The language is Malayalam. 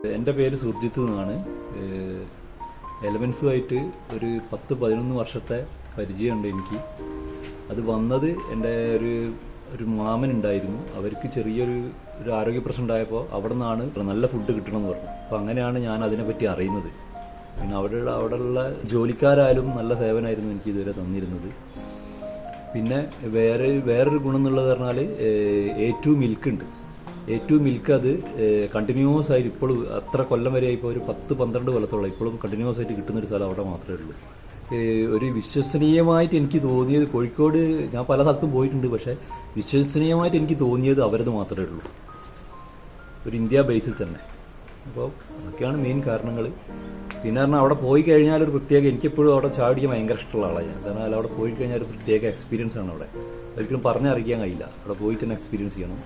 എൻ്റെ പേര് സുർജിത്ത് എന്നാണ്. എലമെൻസുമായിട്ട് ഒരു 10-11 വർഷത്തെ പരിചയമുണ്ട് എനിക്ക്. അത് വന്നത് എൻ്റെ ഒരു മാമൻ ഉണ്ടായിരുന്നു. അവർക്ക് ചെറിയൊരു ആരോഗ്യ പ്രശ്നം ഉണ്ടായപ്പോൾ അവിടെ നിന്നാണ് നല്ല ഫുഡ് കിട്ടണമെന്ന് പറഞ്ഞു. അപ്പോൾ അങ്ങനെയാണ് ഞാൻ അതിനെപ്പറ്റി അറിയുന്നത്. പിന്നെ അവിടെയുള്ള ജോലിക്കാരായാലും നല്ല സേവനമായിരുന്നു എനിക്ക് ഇതുവരെ തന്നിരുന്നത്. പിന്നെ വേറൊരു ഗുണം എന്നുള്ളത് പറഞ്ഞാൽ A2 മിൽക്ക് ഉണ്ട്. A2 മിൽക്ക് അത് കണ്ടിന്യൂസ് ആയിട്ട് ഇപ്പോഴും അത്ര കൊല്ലം വരെ ഇപ്പോൾ ഒരു 10-12 കൊല്ലത്തോളം ഇപ്പോഴും കണ്ടിന്യൂസ് ആയിട്ട് കിട്ടുന്നൊരു സ്ഥലം അവിടെ മാത്രമേ ഉള്ളൂ. ഒരു വിശ്വസനീയമായിട്ട് എനിക്ക് തോന്നിയത് കോഴിക്കോട് ഞാൻ പല സ്ഥലത്തും പോയിട്ടുണ്ട്, പക്ഷേ വിശ്വസനീയമായിട്ട് എനിക്ക് തോന്നിയത് അവരത് മാത്രമേ ഉള്ളൂ, ഒരു ഇന്ത്യ ബേസിൽ തന്നെ. അപ്പോൾ അതൊക്കെയാണ് മെയിൻ കാരണങ്ങൾ. പിന്നെ പറഞ്ഞാൽ അവിടെ പോയി കഴിഞ്ഞാൽ ഒരു പ്രത്യേക, എനിക്കെപ്പോഴും അവിടെ ചാടിക്കാൻ ഭയങ്കര ഇഷ്ടമുള്ള ആളാണ് ഞാൻ. കാരണം അവിടെ പോയി കഴിഞ്ഞാൽ ഒരു പ്രത്യേക എക്സ്പീരിയൻസ് ആണ്. അവിടെ ഒരിക്കലും പറഞ്ഞറിയിക്കാൻ കഴിയില്ല. അവിടെ പോയിട്ട് തന്നെ എക്സ്പീരിയൻസ് ചെയ്യണം.